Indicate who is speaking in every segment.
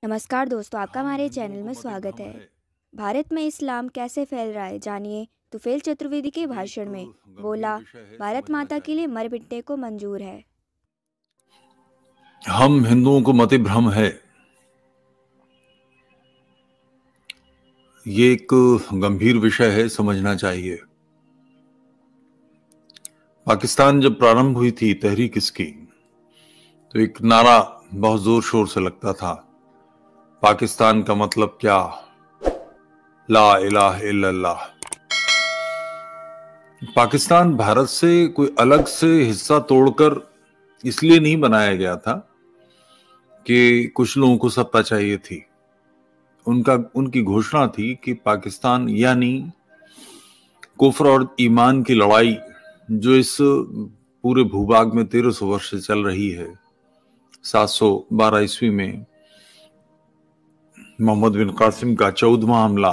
Speaker 1: नमस्कार दोस्तों, आपका
Speaker 2: हम
Speaker 1: हमारे
Speaker 2: हिंदुओं
Speaker 1: चैनल
Speaker 2: को
Speaker 1: में
Speaker 2: मति
Speaker 1: स्वागत
Speaker 2: भ्रम
Speaker 1: है।
Speaker 2: है।
Speaker 1: भारत में इस्लाम कैसे फैल रहा है, जानिए। तुफैल चतुर्वेदी के
Speaker 2: ये एक
Speaker 1: भाषण में
Speaker 2: गंभीर
Speaker 1: बोला,
Speaker 2: विषय है,
Speaker 1: भारत
Speaker 2: समझना
Speaker 1: माता के लिए
Speaker 2: चाहिए।
Speaker 1: मर मिटने को मंजूर है।
Speaker 2: हम हिंदुओं को मति भ्रम है, ये एक गंभीर विषय है, समझना चाहिए। पाकिस्तान जब प्रारंभ हुई थी तहरीक इसकी, तो एक नारा बहुत जोर शोर से लगता था, पाकिस्तान का मतलब क्या, ला इलाहा इल्लल्लाह। पाकिस्तान भारत से कोई अलग से हिस्सा तोड़कर इसलिए नहीं बनाया गया था कि कुछ लोगों को सत्ता चाहिए थी। उनकी घोषणा थी कि पाकिस्तान यानी कुफ्र और ईमान की लड़ाई जो इस पूरे भूभाग में 1300 वर्ष से चल रही है। 712 ईस्वी में मोहम्मद बिन कासिम का 14वां हमला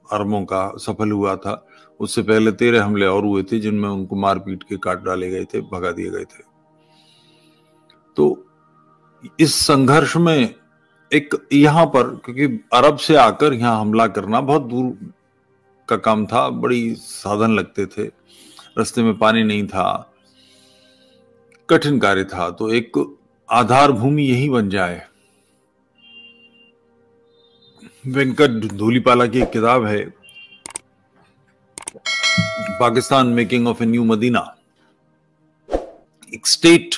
Speaker 2: अरबों का सफल हुआ था। उससे पहले 13 हमले और हुए थे जिनमें उनको मार पीट के काट डाले गए थे, भगा दिए गए थे। तो इस संघर्ष में एक यहां पर, क्योंकि अरब से आकर यहां हमला करना बहुत दूर का काम था, बड़ी साधन लगते थे, रास्ते में पानी नहीं था, कठिन कार्य था। तो एक आधार भूमि यही बन जाए। वेंकट धूलीपाला की एक किताब है, Pakistan making of a new Medina. एक स्टेट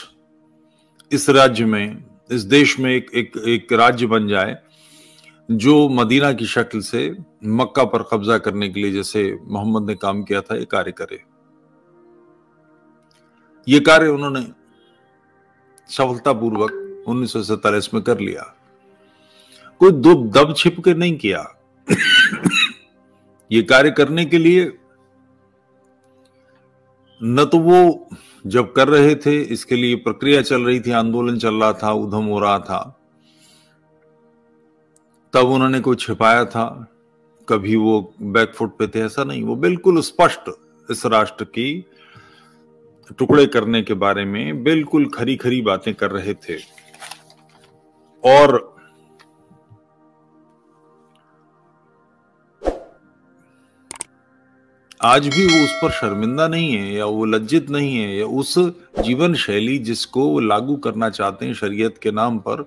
Speaker 2: इस राज्य में, इस देश में एक राज्य बन जाए जो मदीना की शक्ल से मक्का पर कब्जा करने के लिए जैसे मोहम्मद ने काम किया था, ये कार्य करे। ये कार्य उन्होंने सफलतापूर्वक 1947 में कर लिया। कोई दब छिप के नहीं किया। ये कार्य करने के लिए न तो वो जब कर रहे थे इसके लिए प्रक्रिया चल रही थी, आंदोलन चल रहा था, उधम हो रहा था, तब उन्होंने कोई छिपाया था, कभी वो बैकफुट पे थे, ऐसा नहीं। वो बिल्कुल स्पष्ट इस राष्ट्र की टुकड़े करने के बारे में बिल्कुल खरी खरी बातें कर रहे थे। और आज भी वो उस पर शर्मिंदा नहीं है, या वो लज्जित नहीं है, या उस जीवन शैली जिसको वो लागू करना चाहते हैं शरीयत के नाम पर,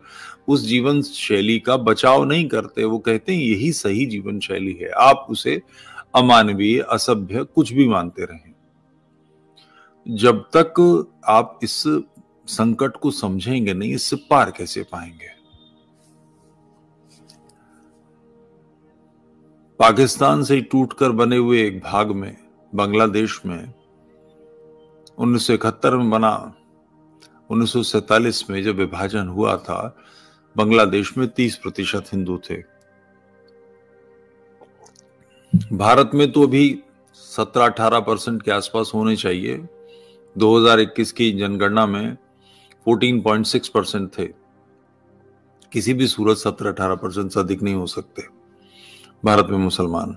Speaker 2: उस जीवन शैली का बचाव नहीं करते। वो कहते हैं यही सही जीवन शैली है, आप उसे अमानवीय, असभ्य कुछ भी मानते रहें। जब तक आप इस संकट को समझेंगे नहीं, इससे पार कैसे पाएंगे। पाकिस्तान से टूटकर बने हुए एक भाग में, बांग्लादेश में 1971 में बना, 1947 में जब विभाजन हुआ था, बांग्लादेश में 30% हिंदू थे। भारत में तो अभी 17-18% के आसपास होने चाहिए। 2021 की जनगणना में 14.6% थे। किसी भी सूरत 17-18% से अधिक नहीं हो सकते भारत में मुसलमान।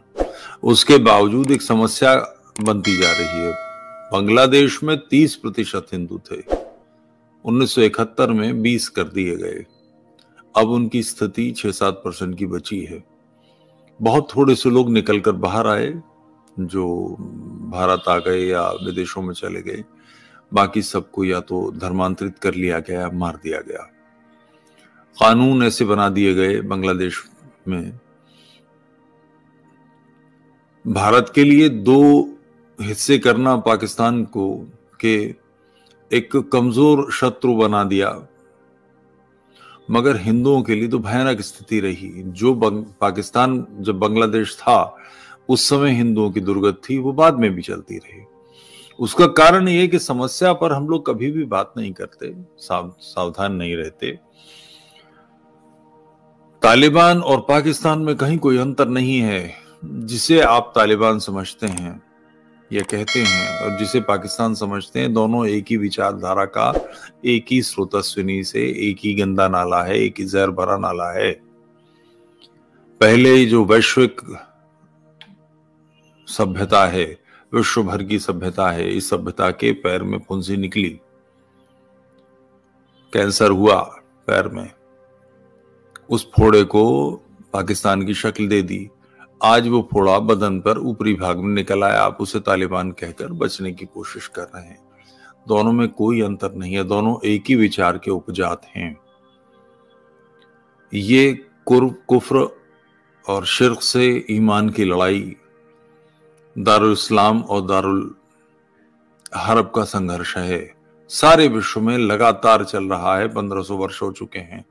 Speaker 2: उसके बावजूद एक समस्या बनती जा रही है। बांग्लादेश में 30% हिंदू थे, 1971 में 20 कर दिए गए। अब उनकी स्थिति 6-7% की बची है। बहुत थोड़े से लोग निकलकर बाहर आए, जो भारत आ गए या विदेशों में चले गए। बाकी सबको या तो धर्मांतरित कर लिया गया या मार दिया गया। कानून ऐसे बना दिए गए बांग्लादेश में, भारत के लिए दो हिस्से करना पाकिस्तान को के एक कमजोर शत्रु बना दिया। मगर हिंदुओं के लिए तो भयानक स्थिति रही। जो पाकिस्तान जब बांग्लादेश था उस समय हिंदुओं की दुर्गत थी, वो बाद में भी चलती रही। उसका कारण ये कि समस्या पर हम लोग कभी भी बात नहीं करते, सावधान नहीं रहते। तालिबान और पाकिस्तान में कहीं कोई अंतर नहीं है। जिसे आप तालिबान समझते हैं या कहते हैं और जिसे पाकिस्तान समझते हैं, दोनों एक ही विचारधारा का, एक ही स्रोतस्विनी से, एक ही गंदा नाला है, एक ही जहर भरा नाला है। पहले जो वैश्विक सभ्यता है, विश्व भर की सभ्यता है, इस सभ्यता के पैर में फुंसी निकली, कैंसर हुआ पैर में, उस फोड़े को पाकिस्तान की शक्ल दे दी। आज वो फोड़ा बदन पर ऊपरी भाग में निकल आया, आप उसे तालिबान कहकर बचने की कोशिश कर रहे हैं। दोनों में कोई अंतर नहीं है, दोनों एक ही विचार के उपजात हैं। ये कुफ्र और शिर्क से ईमान की लड़ाई दारुल इस्लाम और दारुल हर्ब का संघर्ष है। सारे विश्व में लगातार चल रहा है, 1500 वर्ष हो चुके हैं।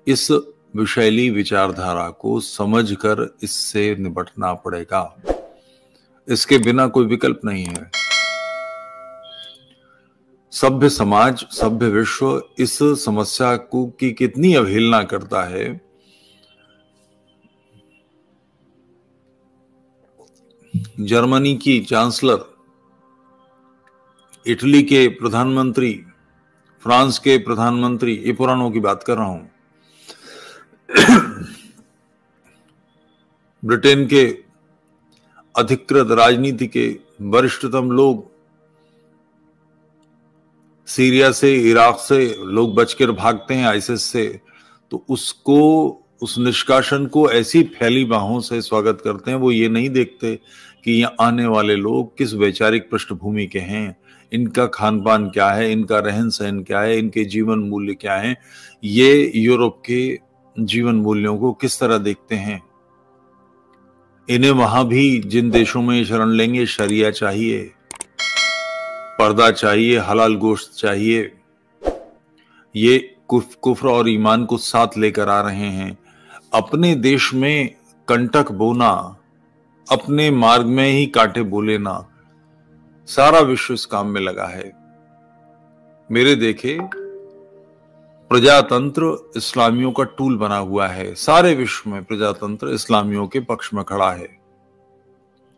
Speaker 2: इस विषैली विचारधारा को समझकर इससे निपटना पड़ेगा, इसके बिना कोई विकल्प नहीं है। सभ्य समाज, सभ्य विश्व इस समस्या को की कितनी अवहेलना करता है। जर्मनी की चांसलर, इटली के प्रधानमंत्री, फ्रांस के प्रधानमंत्री, ये पुरानों की बात कर रहा हूं, ब्रिटेन के अधिकृत राजनीति के वरिष्ठतम लोग, सीरिया से, इराक से लोग बचकर भागते हैं आईसिस से, तो उसको, उस निष्कासन को ऐसी फैली बाहों से स्वागत करते हैं। वो ये नहीं देखते कि यहाँ आने वाले लोग किस वैचारिक पृष्ठभूमि के हैं, इनका खान पान क्या है, इनका रहन सहन क्या है, इनके जीवन मूल्य क्या हैं, ये यूरोप के जीवन मूल्यों को किस तरह देखते हैं। इन्हें वहां भी जिन देशों में शरण लेंगे, शरिया चाहिए, पर्दा चाहिए, हलाल गोश्त चाहिए। ये कुफ्र और ईमान को साथ लेकर आ रहे हैं। अपने देश में कंटक बोना, अपने मार्ग में ही कांटे बो लेना, सारा विश्व इस काम में लगा है। मेरे देखे प्रजातंत्र इस्लामियों का टूल बना हुआ है। सारे विश्व में प्रजातंत्र इस्लामियों के पक्ष में खड़ा है।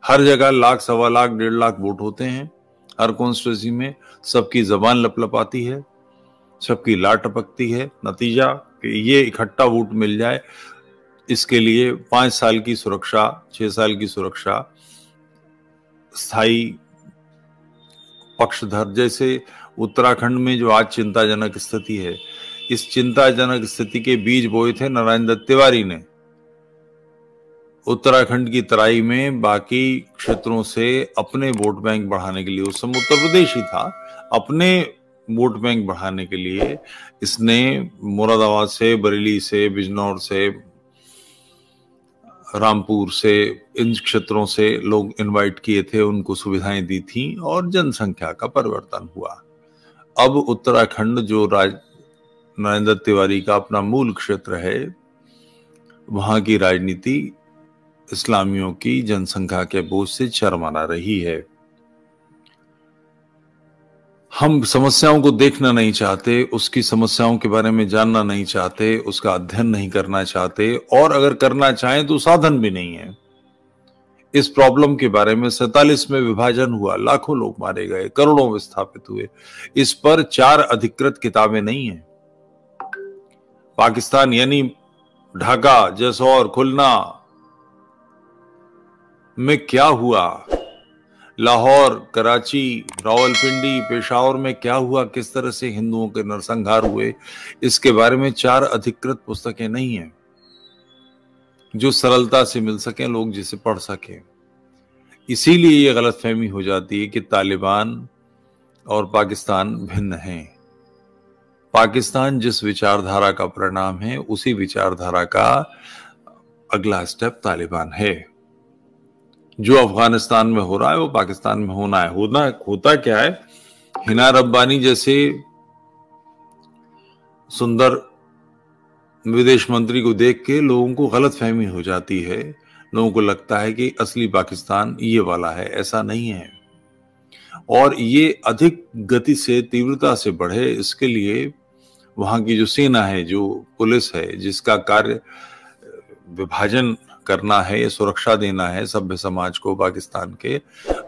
Speaker 2: हर जगह लाख, सवा लाख, 1.5 लाख वोट होते हैं हर कॉन्स्टिट्यूंसी में। सबकी जबान लपलपाती है, सबकी लाट टपकती है। नतीजा कि ये इकट्ठा वोट मिल जाए, इसके लिए 5 साल की सुरक्षा, 6 साल की सुरक्षा, स्थायी पक्षधर। जैसे उत्तराखंड में जो आज चिंताजनक स्थिति है, इस चिंताजनक स्थिति के बीज बोए थे नारायण दत्त तिवारी ने। उत्तराखंड की तराई में बाकी क्षेत्रों से अपने वोट बैंक बढ़ाने के लिए, उस समय उत्तर प्रदेश ही था, अपने वोट बैंक बढ़ाने के लिए इसने मुरादाबाद से, बरेली से, बिजनौर से, रामपुर से, इन क्षेत्रों से लोग इनवाइट किए थे, उनको सुविधाएं दी थी और जनसंख्या का परिवर्तन हुआ। अब उत्तराखंड जो नारायण दत्त तिवारी का अपना मूल क्षेत्र है, वहां की राजनीति इस्लामियों की जनसंख्या के बोझ से चरमरा रही है। हम समस्याओं को देखना नहीं चाहते, उसकी समस्याओं के बारे में जानना नहीं चाहते, उसका अध्ययन नहीं करना चाहते, और अगर करना चाहें तो साधन भी नहीं है। इस प्रॉब्लम के बारे में 47 में विभाजन हुआ, लाखों लोग मारे गए, करोड़ों विस्थापित हुए। इस पर 4 अधिकृत किताबें नहीं हैं। पाकिस्तान यानी ढाका, जसौर, खुलना में क्या हुआ, लाहौर, कराची, रावलपिंडी, पेशावर में क्या हुआ, किस तरह से हिंदुओं के नरसंहार हुए, इसके बारे में 4 अधिकृत पुस्तकें नहीं हैं जो सरलता से मिल सकें, लोग जिसे पढ़ सकें। इसीलिए ये गलतफहमी हो जाती है कि तालिबान और पाकिस्तान भिन्न हैं। पाकिस्तान जिस विचारधारा का परिणाम है, उसी विचारधारा का अगला स्टेप तालिबान है। जो अफगानिस्तान में हो रहा है वो पाकिस्तान में होना है। होता क्या है, हिना रब्बानी जैसे सुंदर विदेश मंत्री को देख के लोगों को गलतफहमी हो जाती है। लोगों को लगता है कि असली पाकिस्तान ये वाला है, ऐसा नहीं है। और ये अधिक गति से, तीव्रता से बढ़े, इसके लिए वहां की जो सेना है, जो पुलिस है, जिसका कार्य विभाजन करना है या सुरक्षा देना है सभ्य समाज को पाकिस्तान के,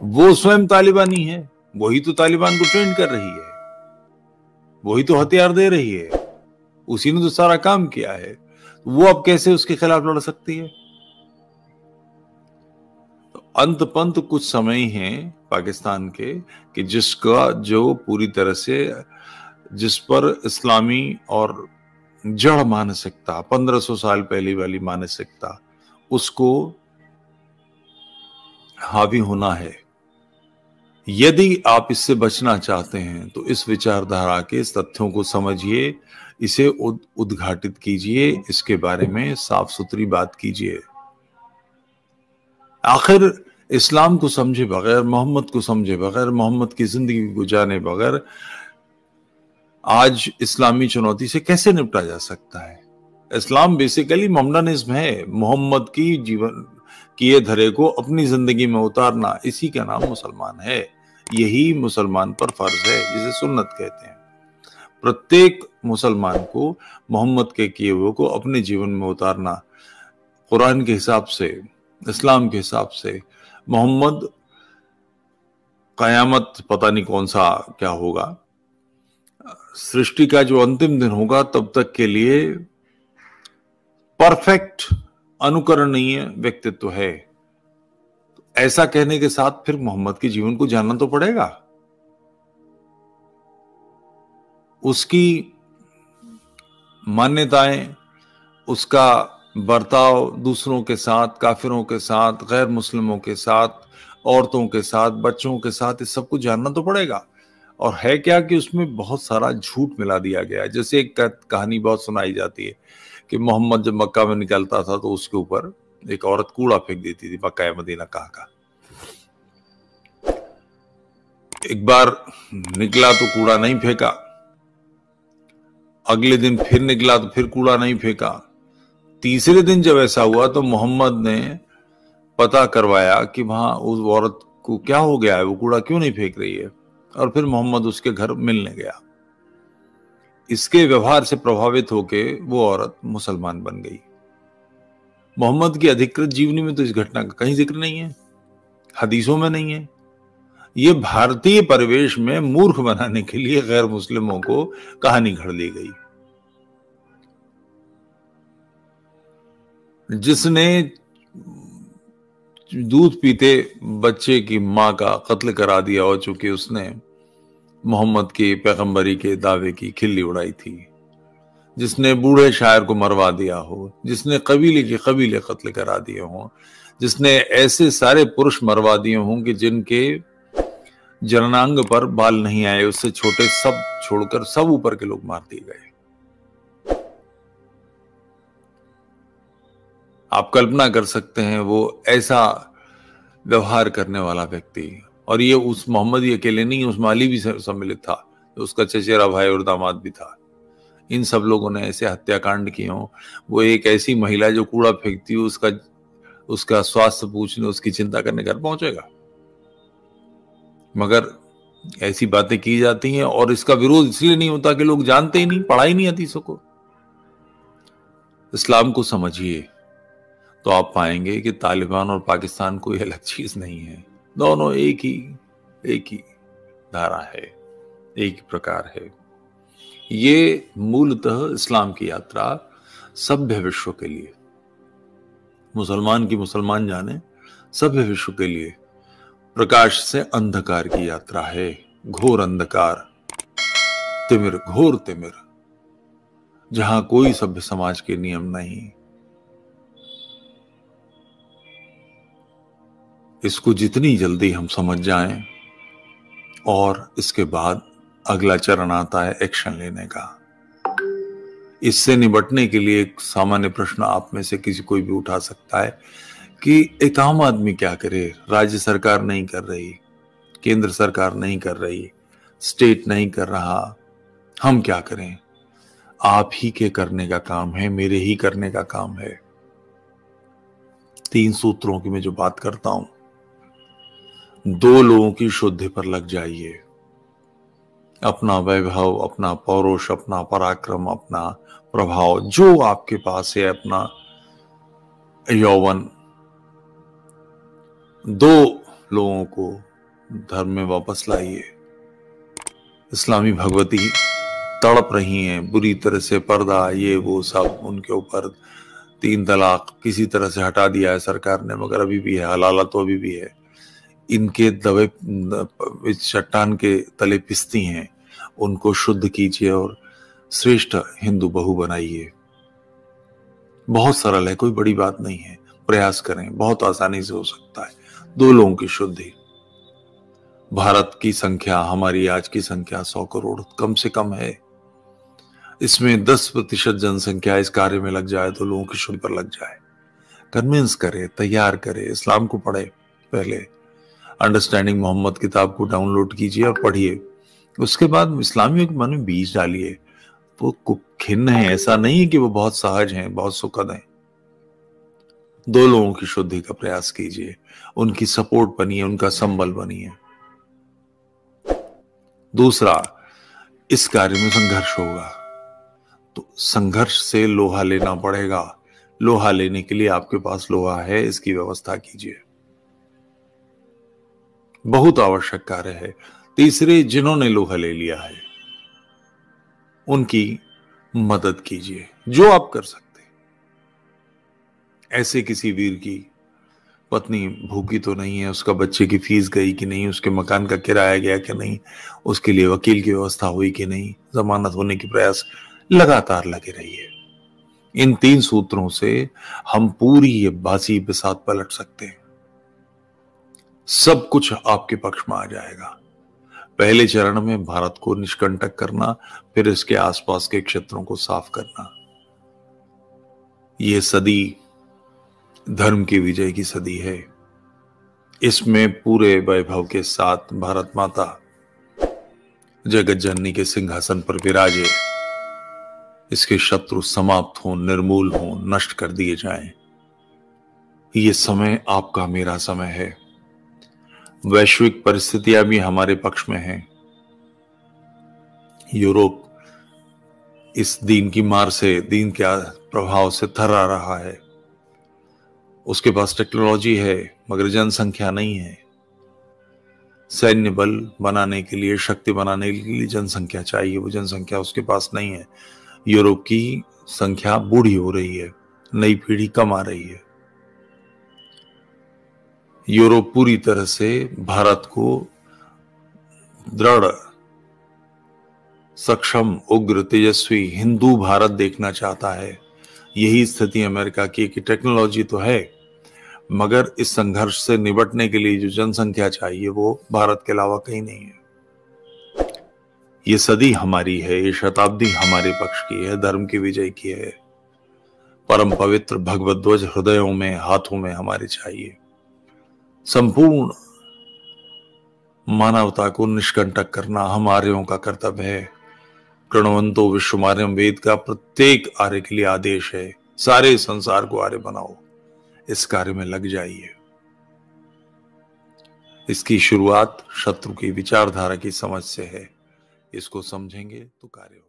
Speaker 2: वो स्वयं तालिबानी है। वही तो तालिबान को ट्रेन कर रही है, वही तो हथियार दे रही है, उसी ने तो सारा काम किया है। वो अब कैसे उसके खिलाफ लड़ सकती है? तो अंत पंत कुछ समय ही है पाकिस्तान के कि जिसका जो पूरी तरह से, जिस पर इस्लामी और जड़ मानसिकता, 1500 साल पहले वाली मानसिकता, उसको हावी होना है। यदि आप इससे बचना चाहते हैं तो इस विचारधारा के इस तथ्यों को समझिए, इसे उद्घाटित कीजिए, इसके बारे में साफ सुथरी बात कीजिए। आखिर इस्लाम को समझे बगैर, मोहम्मद को समझे बगैर, मोहम्मद की जिंदगी को जाने बगैर आज इस्लामी चुनौती से कैसे निपटा जा सकता है? इस्लाम बेसिकली मोहम्मडनिज्म है। मोहम्मद की जीवन किए धरे को अपनी जिंदगी में उतारना, इसी का नाम मुसलमान है। यही मुसलमान पर फर्ज है, जिसे सुन्नत कहते हैं। प्रत्येक मुसलमान को मोहम्मद के किए हुए को अपने जीवन में उतारना, कुरान के हिसाब से, इस्लाम के हिसाब से। मोहम्मद कयामत पता नहीं कौन सा क्या होगा, सृष्टि का जो अंतिम दिन होगा तब तक के लिए परफेक्ट अनुकरणीय व्यक्तित्व है। ऐसा कहने के साथ फिर मोहम्मद के जीवन को जानना तो पड़ेगा। उसकी मान्यताएं, उसका बर्ताव दूसरों के साथ, काफिरों के साथ, गैर मुस्लिमों के साथ, औरतों के साथ, बच्चों के साथ, इस सब कुछ जानना तो पड़ेगा। और है क्या कि उसमें बहुत सारा झूठ मिला दिया गया है। जैसे एक कहानी बहुत सुनाई जाती है कि मोहम्मद जब मक्का में निकलता था तो उसके ऊपर एक औरत कूड़ा फेंक देती थी, मक्का या मदीना का। एक बार निकला तो कूड़ा नहीं फेंका, अगले दिन फिर निकला तो फिर कूड़ा नहीं फेंका। तीसरे दिन जब ऐसा हुआ तो मोहम्मद ने पता करवाया कि वहां उस औरत को क्या हो गया है, वो कूड़ा क्यों नहीं फेंक रही है। और फिर मोहम्मद उसके घर मिलने गया। इसके व्यवहार से प्रभावित होके वो औरत मुसलमान बन गई। मोहम्मद की अधिकृत जीवनी में तो इस घटना का कहीं जिक्र नहीं है, हदीसों में नहीं है। ये भारतीय परिवेश में मूर्ख बनाने के लिए गैर मुस्लिमों को कहानी घड़ ली गई। जिसने दूध पीते बच्चे की मां का कत्ल करा दिया हो, चूंकि उसने मोहम्मद की पैगंबरी के दावे की खिल्ली उड़ाई थी, जिसने बूढ़े शायर को मरवा दिया हो, जिसने कबीले के कबीले कत्ल करा दिए हों, जिसने ऐसे सारे पुरुष मरवा दिए हों कि जिनके जननांग पर बाल नहीं आए, उससे छोटे सब छोड़कर सब ऊपर के लोग मार दिए गए। आप कल्पना कर सकते हैं वो ऐसा व्यवहार करने वाला व्यक्ति। और ये उस मोहम्मद ही अकेले नहीं, उस माली भी सम्मिलित था, उसका चचेरा भाई और दामाद भी था। इन सब लोगों ने ऐसे हत्याकांड किए हों। वो एक ऐसी महिला जो कूड़ा फेंकती हो, उसका स्वास्थ्य पूछने, उसकी चिंता करने घर पहुंचेगा। मगर ऐसी बातें की जाती हैं और इसका विरोध इसलिए नहीं होता कि लोग जानते ही नहीं, पढ़ाई नहीं हदीसों को। इस्लाम को समझिए तो आप पाएंगे कि तालिबान और पाकिस्तान कोई अलग चीज नहीं है। दोनों एक ही धारा है, एक ही प्रकार है। ये मूलतः इस्लाम की यात्रा सभ्य विश्व के लिए, मुसलमान की मुसलमान जाने, सभ्य विश्व के लिए प्रकाश से अंधकार की यात्रा है। घोर अंधकार, तिमिर, घोर तिमिर, जहां कोई सभ्य समाज के नियम नहीं। इसको जितनी जल्दी हम समझ जाएं, और इसके बाद अगला चरण आता है एक्शन लेने का। इससे निपटने के लिए एक सामान्य प्रश्न आप में से किसी कोई भी उठा सकता है कि एक आम आदमी क्या करे। राज्य सरकार नहीं कर रही, केंद्र सरकार नहीं कर रही, स्टेट नहीं कर रहा, हम क्या करें? आप ही के करने का काम है, मेरे ही करने का काम है। 3 सूत्रों की मैं जो बात करता हूं, 2 लोगों की शुद्धि पर लग जाइए। अपना वैभव, अपना पौरुष, अपना पराक्रम, अपना प्रभाव जो आपके पास है, अपना यौवन, 2 लोगों को धर्म में वापस लाइए। इस्लामी भगवती तड़प रही हैं बुरी तरह से, पर्दा ये वो सब उनके ऊपर, 3 तलाक किसी तरह से हटा दिया है सरकार ने, मगर अभी भी है, हलाला तो अभी भी है। इनके दबे इस चट्टान के तले पिसती हैं, उनको शुद्ध कीजिए और श्रेष्ठ हिंदू बहू बनाइए। बहुत सरल है, कोई बड़ी बात नहीं है। प्रयास करें, बहुत आसानी से हो सकता है। 2 लोगों की शुद्धि। भारत की संख्या, हमारी आज की संख्या 100 करोड़ कम से कम है। इसमें 10% जनसंख्या इस कार्य में लग जाए तो लोगों की शुद्धि पर लग जाए। कन्विंस करे, तैयार करे, इस्लाम को पढ़े। पहले अंडरस्टैंडिंग मोहम्मद किताब को डाउनलोड कीजिए और पढ़िए। उसके बाद इस्लामियों के मन में बीज डालिए। वो खिन्न है, ऐसा नहीं है कि वो बहुत सहज हैं, बहुत सुखद हैं। 2 लोगों की शुद्धि का प्रयास कीजिए, उनकी सपोर्ट बनिए, उनका संबल बनिए। दूसरा, इस कार्य में संघर्ष होगा, तो संघर्ष से लोहा लेना पड़ेगा। लोहा लेने के लिए आपके पास लोहा है, इसकी व्यवस्था कीजिए। बहुत आवश्यक कार्य है। तीसरे, जिन्होंने लोहा ले लिया है उनकी मदद कीजिए, जो आप कर सकते। ऐसे किसी वीर की पत्नी भूखी तो नहीं है, उसका बच्चे की फीस गई कि नहीं, उसके मकान का किराया गया कि नहीं, उसके लिए वकील की व्यवस्था हुई कि नहीं, जमानत होने की प्रयास लगातार लगे रहिए। इन 3 सूत्रों से हम पूरी ये बाजी बिसात पलट सकते हैं। सब कुछ आपके पक्ष में आ जाएगा। पहले चरण में भारत को निष्कंटक करना, फिर इसके आसपास के क्षेत्रों को साफ करना। ये सदी धर्म की विजय की सदी है। इसमें पूरे वैभव के साथ भारत माता जगत जननी के सिंहासन पर विराजे। इसके शत्रु समाप्त हों, निर्मूल हों, नष्ट कर दिए जाएं। ये समय आपका, मेरा समय है। वैश्विक परिस्थितियां भी हमारे पक्ष में हैं। यूरोप इस दीन की मार से, दीन के प्रभाव से थर्रा रहा है। उसके पास टेक्नोलॉजी है मगर जनसंख्या नहीं है। सैन्य बल बनाने के लिए, शक्ति बनाने के लिए जनसंख्या चाहिए, वो जनसंख्या उसके पास नहीं है। यूरोप की संख्या बूढ़ी हो रही है, नई पीढ़ी कम आ रही है। यूरोप पूरी तरह से भारत को दृढ़, सक्षम, उग्र, तेजस्वी हिंदू भारत देखना चाहता है। यही स्थिति अमेरिका की कि टेक्नोलॉजी तो है मगर इस संघर्ष से निपटने के लिए जो जनसंख्या चाहिए वो भारत के अलावा कहीं नहीं है। ये सदी हमारी है, ये शताब्दी हमारे पक्ष की है, धर्म की विजय की है। परम पवित्र भगवत ध्वज हृदयों में, हाथों में हमारे चाहिए। संपूर्ण मानवता को निष्कंटक करना हम आर्यों का कर्तव्य है। प्रणवंतो विश्वमार्यम वेद का प्रत्येक आर्य के लिए आदेश है, सारे संसार को आर्य बनाओ। इस कार्य में लग जाइए। इसकी शुरुआत शत्रु की विचारधारा की समझ से है। इसको समझेंगे तो कार्य होगा।